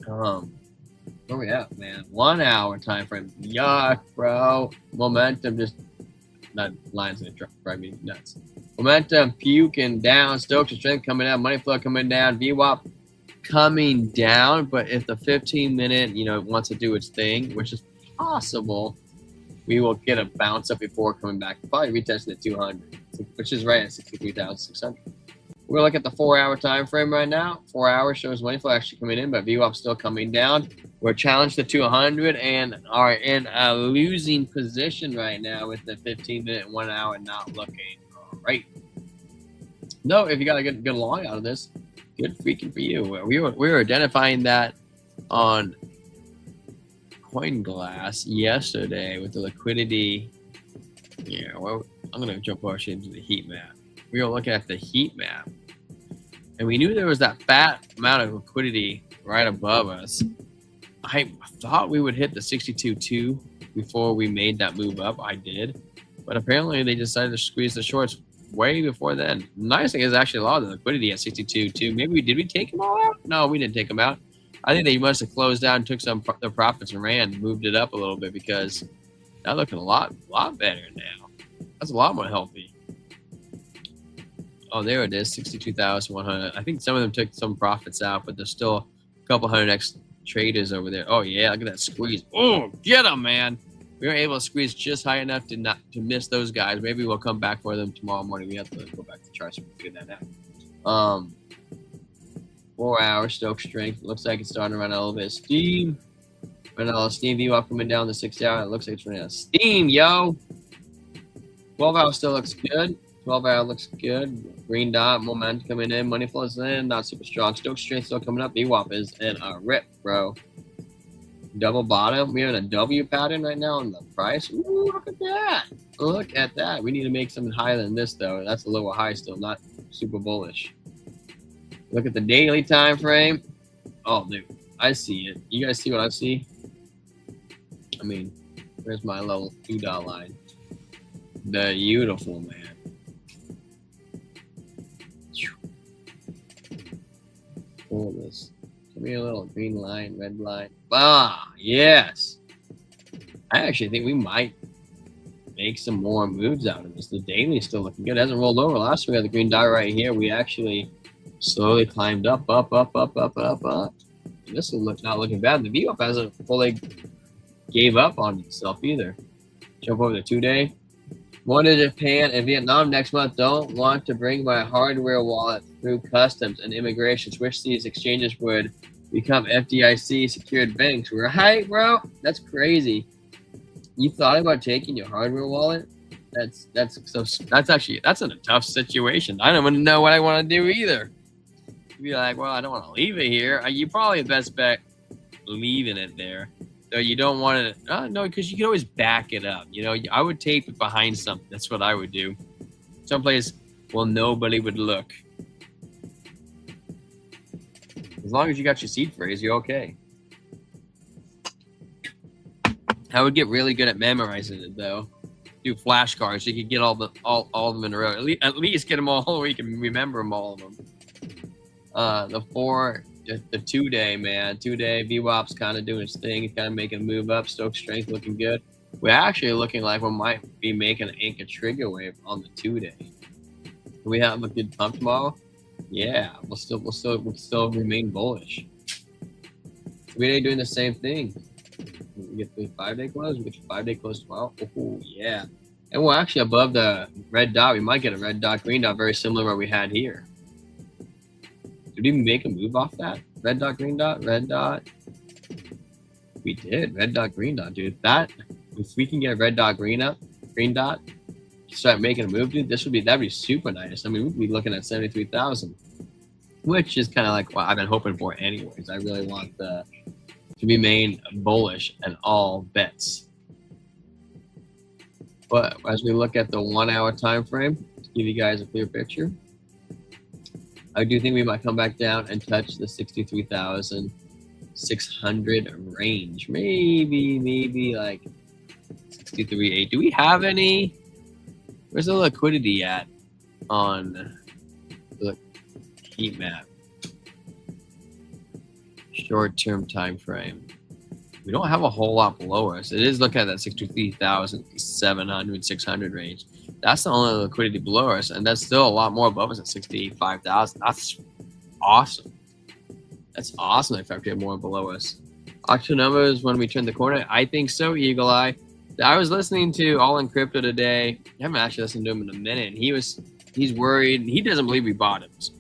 Where we at, man? 1 hour time frame. Yuck, bro. Momentum just, that line's gonna drive me nuts. Momentum puking down. Stokes and strength coming down. Money flow coming down. VWAP coming down. But if the 15-minute, wants to do its thing, which is possible, we will get a bounce up before coming back. Probably retesting at 200, which is right at 63,600. We're looking at the 4 hour time frame right now. 4 hours shows money flow actually coming in, but VWAP still coming down. We're challenged to 200 and are in a losing position right now with the 15-minute, 1 hour not looking great. No, if you got a good long out of this, good freaking for you. We were identifying that on CoinGlass yesterday with the liquidity. Yeah, well, I'm gonna jump over into the heat map. We were looking at the heat map, and we knew there was that fat amount of liquidity right above us. I thought we would hit the 62.2 before we made that move up. I did, but apparently they decided to squeeze the shorts way before then. Nice thing is actually a lot of the liquidity at 62.2. Maybe did we take them all out? No, we didn't take them out. I think they must have closed down, took some of the profits and ran, moved it up a little bit because that's looking a lot better now. That's a lot more healthy. Oh, there it is, 62,100. I think some of them took some profits out, but there's still a couple hundred X traders over there. Oh yeah, look at that squeeze. Oh, get them, man. We were able to squeeze just high enough to miss those guys. Maybe we'll come back for them tomorrow morning. We have to go back to the charts and figure that out. 4 hour Stoke strength. Looks like it's starting to run a little bit of steam. Running a little steam. VWAP coming down the 6 hour. It looks like it's running out of steam, yo. 12 hour still looks good. 12 hour looks good. Green dot, momentum coming in. Money flows in. Not super strong. Stoke strength still coming up. VWAP is in a rip, bro. Double bottom. We're in a W pattern right now on the price. Ooh, look at that. Look at that. We need to make something higher than this, though. That's a lower high still. Not super bullish. Look at the daily time frame. Oh, dude. I see it. You guys see what I see? I mean, where's my little $2 line? The beautiful, man. Pull this. Give me a little green line, red line. Ah, yes. I actually think we might make some more moves out of this. The daily is still looking good. It hasn't rolled over. Last week we had the green dot right here. We actually slowly climbed up. And this is not looking bad. The VWAP hasn't fully gave up on itself either. Jump over the 2 day. Going to Japan and Vietnam next month. Don't want to bring my hardware wallet through customs and immigration. Wish these exchanges would become FDIC secured banks. Right, bro? That's crazy. You thought about taking your hardware wallet? That's in a tough situation. I don't even know what I want to do either. You'd be like, well, I don't want to leave it here. You probably the best bet leaving it there. So you don't want to, no, because you can always back it up. I would tape it behind something. That's what I would do. Someplace where nobody would look. As long as you got your seed phrase, you're okay. I would get really good at memorizing it, though. Do flashcards so you could get all of them in a row. At least get them all where you can remember them, all of them. The 2 day, man. 2 day VWAP's kind of doing its thing. It's kind of making a move up. Stoke strength looking good. We're actually looking like we might be making an anchor trigger wave on the 2 day. Do we have a good pump tomorrow? Yeah, we'll still remain bullish. 3 day doing the same thing. We get the 5 day close. We get the 5 day close tomorrow. Oh yeah, and we're actually above the red dot. We might get a red dot, green dot, very similar to what we had here. Did we make a move off that? Red dot, green dot, red dot. We did. Red dot, green dot, dude. If we can get a red dot, green dot, start making a move, dude, that'd be super nice. I mean, we'd be looking at 73,000. which is kind of like what I've been hoping for anyways. I really want to remain bullish in all bets. But as we look at the 1 hour time frame, to give you guys a clear picture, I do think we might come back down and touch the 63,600 range. Maybe like 63.8. Do we have any? Where's the liquidity at on the heat map? Short-term time frame. We don't have a whole lot below us. It is looking at that 63,700, 600 range. That's the only liquidity below us, and that's still a lot more above us at 65,000. That's awesome. That's awesome if I get more below us. Auction numbers when we turn the corner. I think so, Eagle Eye. I was listening to All in Crypto today. I haven't actually listened to him in a minute. And he's worried. He doesn't believe we bottoms.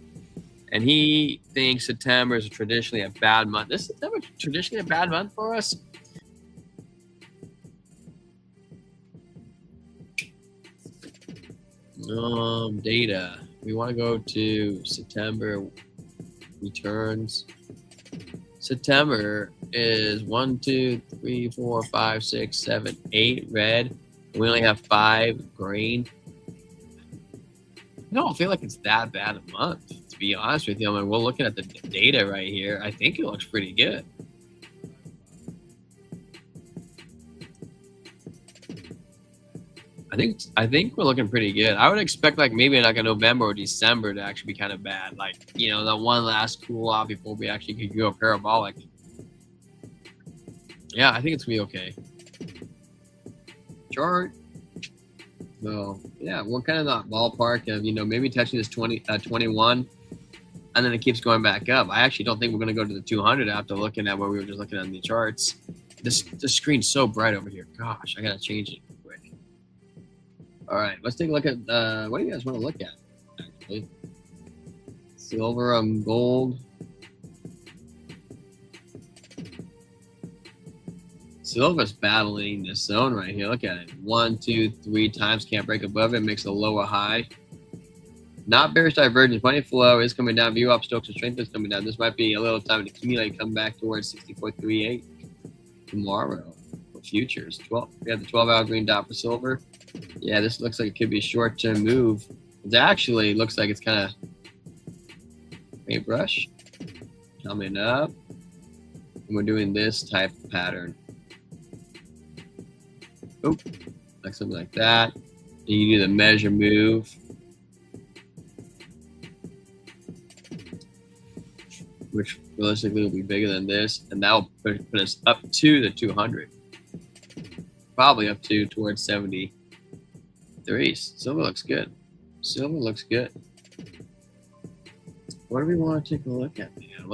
And he thinks September is traditionally a bad month. Is September traditionally a bad month for us? Data. We want to go to September returns. September is 1, 2, 3, 4, 5, 6, 7, 8 red. We only have 5 green. I don't feel like it's that bad a month, to be honest with you. I mean, we're looking at the data right here. I think it looks pretty good. I think we're looking pretty good. I would expect like maybe like a November or December to actually be kind of bad. Like, you know, that one last cool off before we actually could go parabolic. Yeah, I think it's gonna be okay. Chart. So yeah, we're kind of that ballpark of, you know, maybe touching this 21, and then it keeps going back up. I actually don't think we're gonna go to the 200 after looking at what we were just looking at in the charts. This screen's so bright over here. Gosh, I gotta change it quick. All right, let's take a look at what do you guys want to look at? Actually, silver and gold. Silver's battling this zone right here. Look at it. 1, 2, 3 times. Can't break above it. Makes a lower high. Not bearish divergence. Money flow is coming down. View up. Stokes and strength is coming down. This might be a little time to accumulate. Come back towards 64.38 tomorrow for futures. 12. We have the 12-hour green dot for silver. Yeah, this looks like it could be a short-term move. It actually looks like it's kind of paintbrush coming up. And we're doing this type of pattern. Oop, like something like that. And you do the measure move. Which realistically will be bigger than this. And that will put us up to the 200. Probably up to towards 73. Silver looks good. Silver looks good. What do we want to take a look at, man?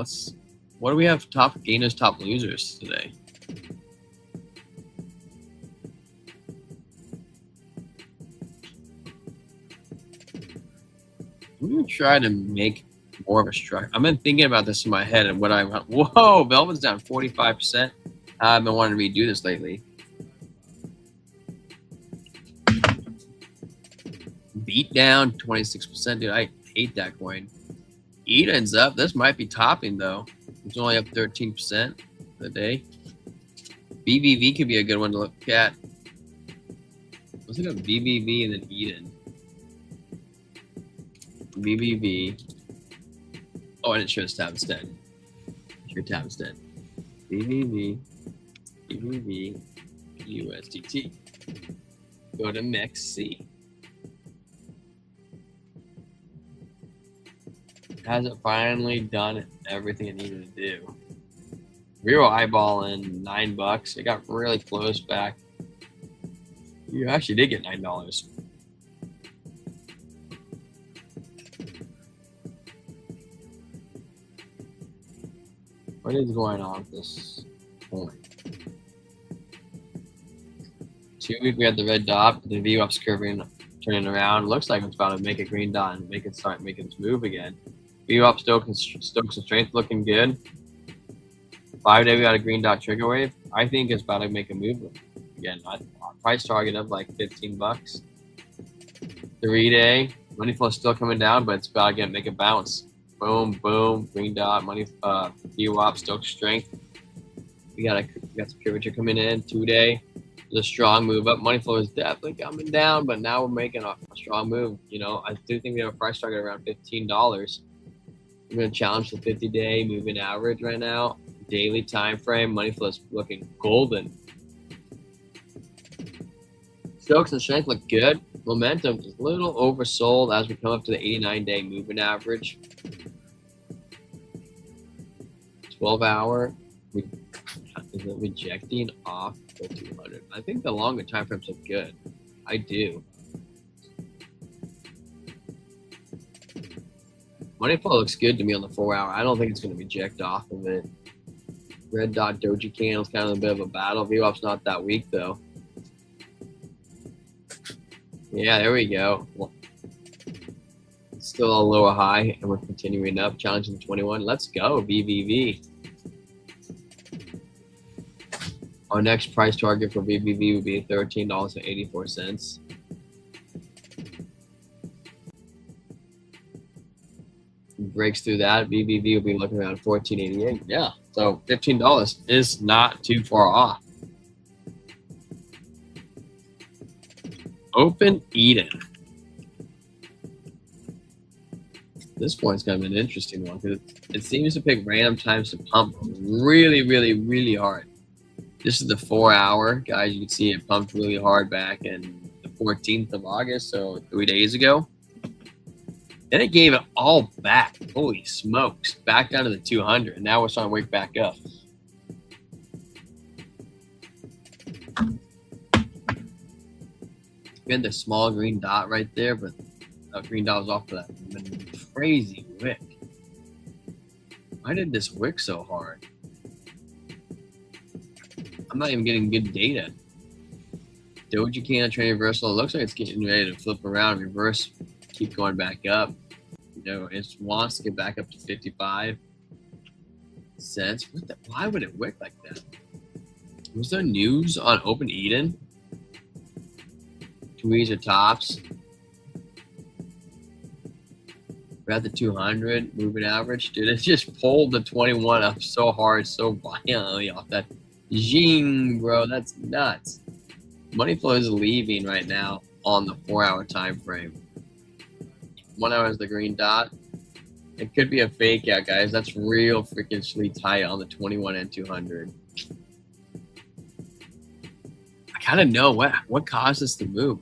What do we have top gainers, top losers today? I'm gonna try to make more of a structure. I've been thinking about this in my head and what I want. Whoa, Velvet's down 45%. I've been wanting to redo this lately. Beat down 26%, dude. I hate that coin. Eden's up. This might be topping though. It's only up 13% for the day. BBV could be a good one to look at. Let's look at BBV and then Eden. BBV. Oh, I didn't show this tab instead. Your tab instead. BBV. BBV. USDT. Go to Mix C. Has it finally done everything it needed to do? We were eyeballing $9. It got really close back. You actually did get $9. What is going on with this coin? 2 week we had the red dot, the view up's curving, turning around. Looks like it's about to make a green dot and start making its move again. View up, Stokes and strength looking good. 5 day we got a green dot trigger wave. I think it's about to make a move again. Price target of like $15. 3 day money flow is still coming down, but it's about to make a bounce. Boom, boom. Green dot, money, VWAP, Stoke strength. We got some curvature coming in 2-day. There's a strong move up. Money flow is definitely coming down, but now we're making a strong move. You know, I do think we have a price target around $15. I'm going to challenge the 50-day moving average right now. Daily time frame. Money flow is looking golden. Stokes and strength look good. Momentum is a little oversold as we come up to the 89-day moving average. 12-hour. Is it rejecting off the 200? I think the longer time frames look good. I do. Money flow looks good to me on the 4-hour. I don't think it's going to reject off of it. Red dot doji candle is kind of a bit of a battle. VWAP's not that weak though. Yeah, there we go. Well, it's still a lower high, and we're continuing up, challenging the 21. Let's go, BBV. Our next price target for BBV would be $13.84. Breaks through that, BBV will be looking around $14.88. Yeah, so $15 is not too far off. Open Eden. This one's kind of an interesting one because it seems to pick random times to pump really, really, really hard. This is the 4-hour, guys. You can see it pumped really hard back in the 14th of August, so 3 days ago. Then it gave it all back. Holy smokes. Back down to the 200. And now we're starting to wake back up. Again, the small green dot right there, but that green dot was off of that crazy wick. Why did this wick so hard? I'm not even getting good data. Doji candle trend reversal. It looks like it's getting ready to flip around, reverse, keep going back up. You know, it wants to get back up to 55 cents. Why would it wick like that? Was there news on Open Eden? Tweez or tops. We're at the 200 moving average. Dude, it just pulled the 21 up so hard, so violently off that. Zing, bro, that's nuts. Money flow is leaving right now on the 4-hour time frame. 1 hour is the green dot. It could be a fake out, guys. That's real freaking sweet tight on the 21 and 200. I kind of know what caused this to move.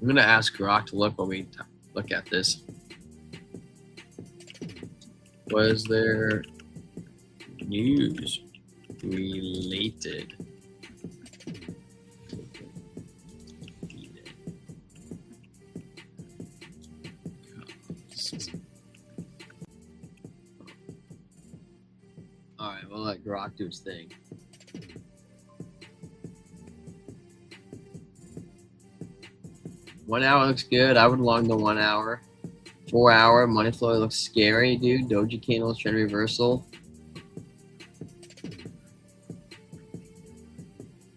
I'm gonna ask Grok to look when we look at this. Was there news related? All right, we'll let Grok do its thing. One hour looks good. I would long the 1 hour. 4-hour money flow looks scary, dude. Doji candle is trend reversal.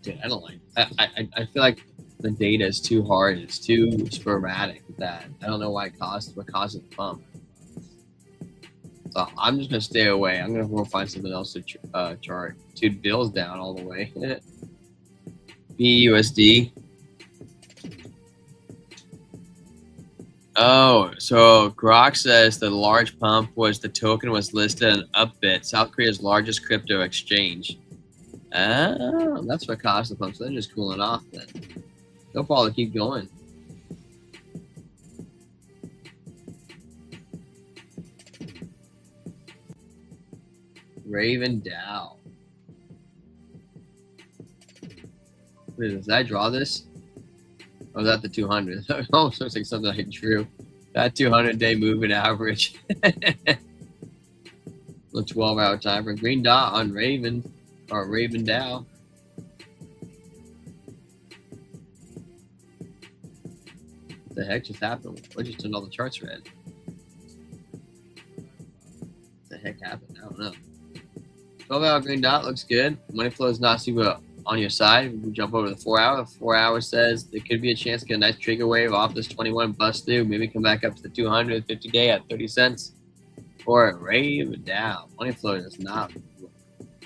Dude, I don't like. I feel like the data is too hard. It's too sporadic with that. I don't know what causes the pump. So I'm just gonna stay away. I'm gonna go find something else to chart. Dude, Bill's down all the way. BUSD. Oh, so Grok says the large pump was the token was listed on Upbit, South Korea's largest crypto exchange. Oh, that's what caused the pump. So they're just cooling off then. They'll probably keep going. Raven Dow. Wait, did I draw this? Oh, that the 200. That almost looks like something I drew. That 200-day moving average. The 12-hour time for green dot on Raven or Raven Dow. What the heck just happened? What just turned all the charts red? What the heck happened? I don't know. 12-hour green dot looks good. Money flow is not super on your side. We can jump over the 4-hour. 4-hour says there could be a chance to get a nice trigger wave off this 21 bust through. Maybe come back up to the 200 50-day at 30 cents. support right down. Money flow is not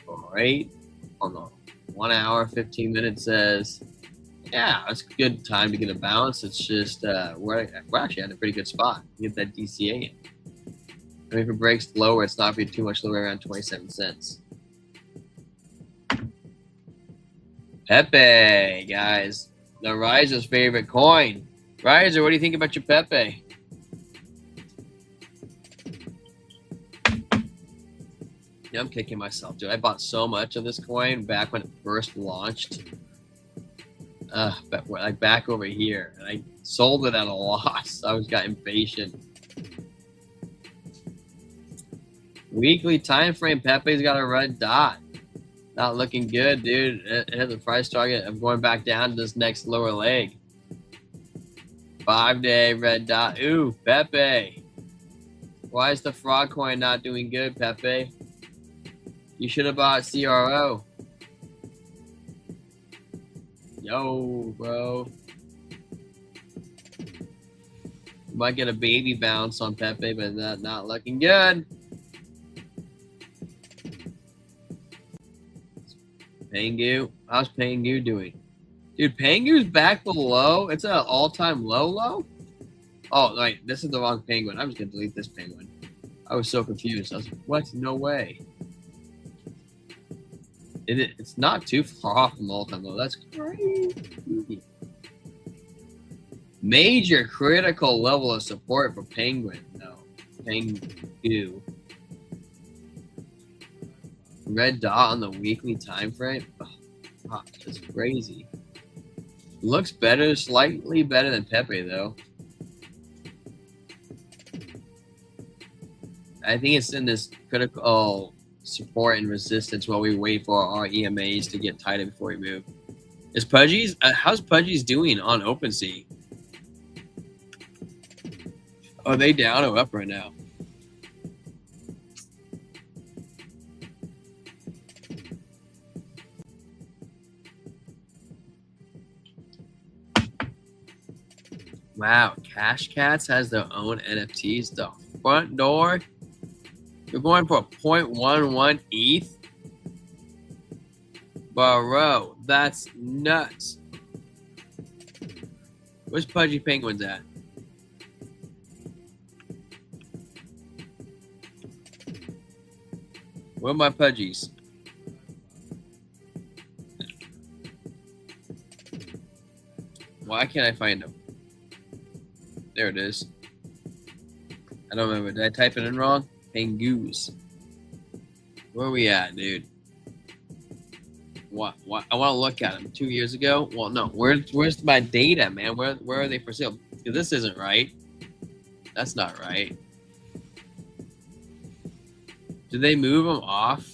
great. On the 1 hour, 15 minutes says, yeah, it's a good time to get a bounce. It's just we're actually at a pretty good spot. Get that DCA in. I mean, if it breaks lower, it's not be too much lower, around 27 cents. Pepe, guys, the Riser's favorite coin. Riser, what do you think about your Pepe? Yeah, I'm kicking myself, dude. I bought so much of this coin back when it first launched. Like back over here, and I sold it at a loss. I got impatient. Weekly time frame, Pepe's got a red dot. Not looking good, dude. It has a price target of going back down to this next lower leg. 5-day red dot. Ooh, Pepe. Why is the frog coin not doing good, Pepe? You should have bought CRO. Yo, bro. You might get a baby bounce on Pepe, but not looking good. Pangu. How's Pangu doing? Dude, Pangu's back below. It's at an all-time low. Oh, wait. This is the wrong penguin. I'm just going to delete this penguin. I was so confused. I was like, what? No way. It's not too far off from all-time low. That's crazy. Major critical level of support for Penguin, though. Pangu. Red dot on the weekly time frame. Oh, that's crazy. Looks better, slightly better than Pepe, though. I think it's in this critical support and resistance while we wait for our EMAs to get tighter before we move. Is Pudgy's? How's Pudgy's doing on OpenSea? Are they down or up right now? Wow, Cash Cats has their own NFTs. The front door. You're going for a 0.11 ETH? Bro, that's nuts. Where's Pudgy Penguins at? Where are my Pudgies? Why can't I find them? There it is. I don't remember. Did I type it in wrong? Pengoos. Where are we at, dude? What? I want to look at them. 2 years ago? Well, no. Where's my data, man? Where are they for sale? This isn't right. That's not right. Did they move them off?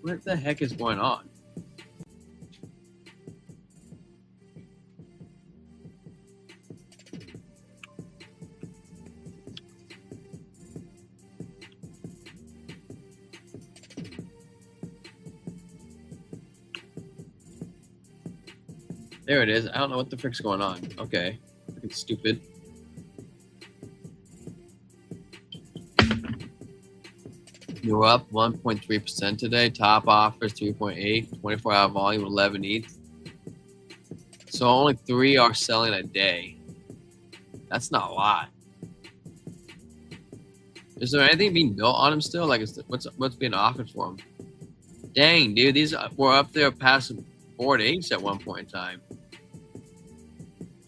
What the heck is going on? There it is. I don't know what the frick's going on. Okay. Freaking stupid. You're up 1.3% today. Top offers 3.8. 24-hour volume 11 ETH. So only 3 are selling a day. That's not a lot. Is there anything being built on them still? Like, what's being offered for them? Dang, dude, these were up there past Bored Apes at one point in time.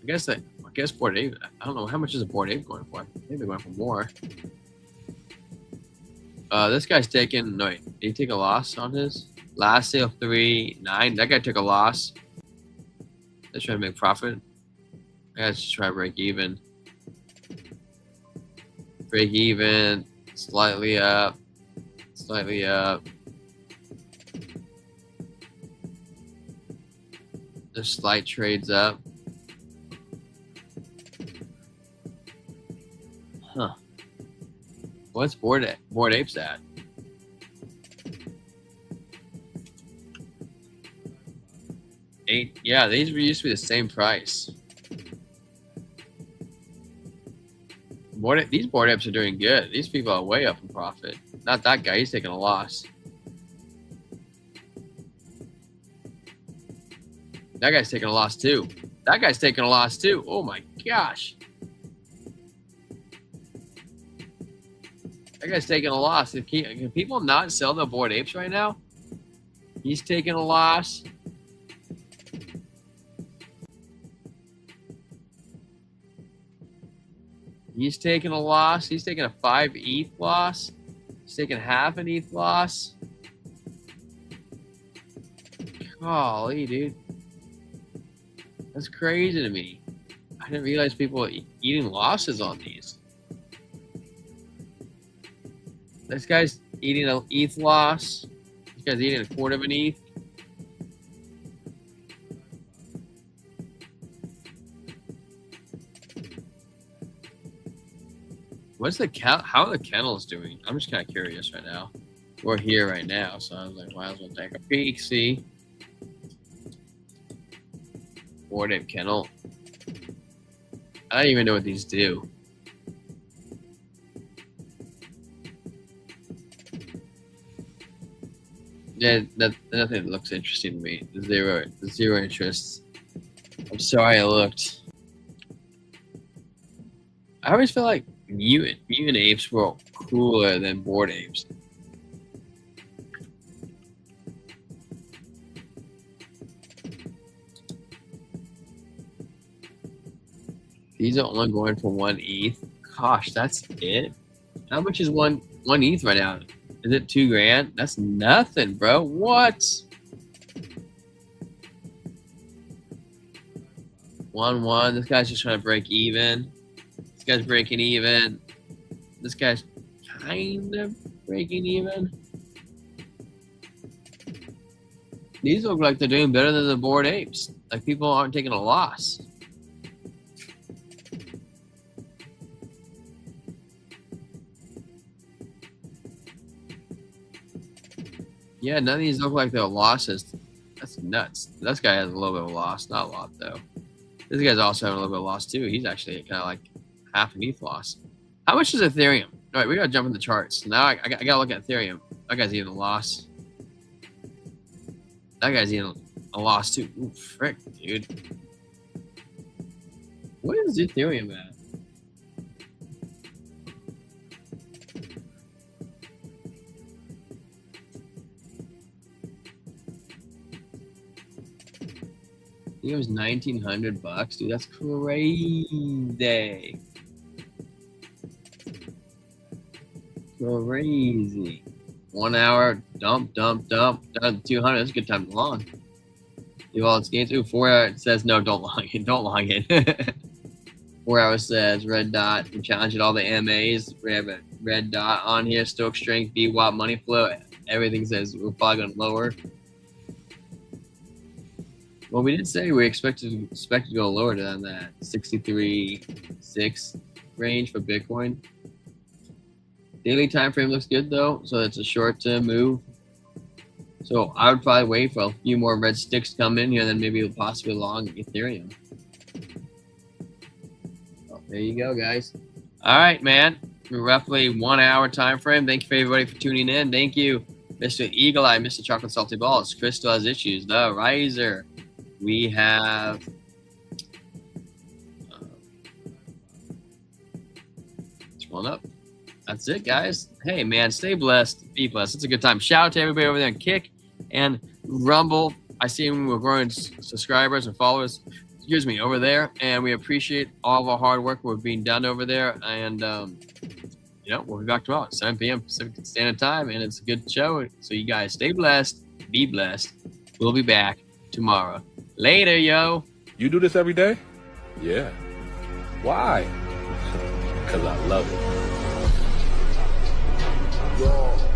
I guess Bored Ape. I don't know how much is a Bored Ape going for. Maybe they're going for more. This guy's taking. No, wait, did he take a loss on his last sale? 3.9. That guy took a loss. They're trying to make profit. I gotta just try to break even. Break even. Slightly up. Slightly up. The slight trades up. Huh. What's Bored Apes at? $8. Yeah, these used to be the same price. These board apes are doing good. These people are way up in profit. Not that guy. He's taking a loss. That guy's taking a loss too. That guy's taking a loss too. Oh my gosh. That guy's taking a loss. Can people not sell their bored apes right now? He's taking a loss. He's taking a loss. He's taking a 5 ETH loss. He's taking half an ETH loss. Golly, dude. That's crazy to me. I didn't realize people were eating losses on these. This guy's eating an ETH loss. This guy's eating a quarter of an ETH. How are the kennels doing? I'm just kind of curious right now. We're here right now, so I was like, might as well take a peek, see. Bored ape kennel. I don't even know what these do. Yeah, nothing looks interesting to me. Zero interest. I'm sorry I looked. I always feel like mutant apes were cooler than bored apes. These are only going for 1 ETH. Gosh, that's it. How much is one ETH right now? Is it 2 grand? That's nothing, bro. What? 1-1. This guy's just trying to break even. This guy's breaking even. This guy's kind of breaking even. These look like they're doing better than the bored apes. Like people aren't taking a loss. Yeah, none of these look like they're losses. That's nuts. This guy has a little bit of a loss. Not a lot, though. This guy's also having a little bit of loss, too. He's actually kind of like half an ETH loss. How much is Ethereum? All right, we got to jump in the charts. Now I got to look at Ethereum. That guy's eating a loss. That guy's eating a loss, too. Ooh, frick, dude. What is Ethereum at? It was $1,900, dude. That's crazy. Crazy. 1 hour, dump, down to 200. That's a good time to long. Do all its gains. Ooh, 4 hours. It says no, don't long it. Don't long it. 4 hours says red dot. We challenged all the MAs. We have a red dot on here. Stoke strength, VWAP, money flow. Everything says we're probably going lower. Well, we did say we expected to go lower than that 63.6 range for Bitcoin. Daily time frame looks good though, so it's a short-term move. So I would probably wait for a few more red sticks to come in here, then maybe possibly long Ethereum. Oh, there you go, guys. All right, man. Roughly 1 hour time frame. Thank you for everybody for tuning in. Thank you, Mr. Eagle Eye, Mr. Chocolate Salty Balls, Crystal Has Issues, The Riser. We have one up. That's it, guys. Hey, man, stay blessed. Be blessed. It's a good time. Shout out to everybody over there on Kick and Rumble. I see we're growing subscribers and followers, over there. And we appreciate all of our hard work we're being done over there. And, we'll be back tomorrow at 7 p.m. Pacific Standard Time. And it's a good show. So you guys stay blessed. Be blessed. We'll be back tomorrow. Later, yo. You do this every day? Yeah. Why? Because I love it. Yo.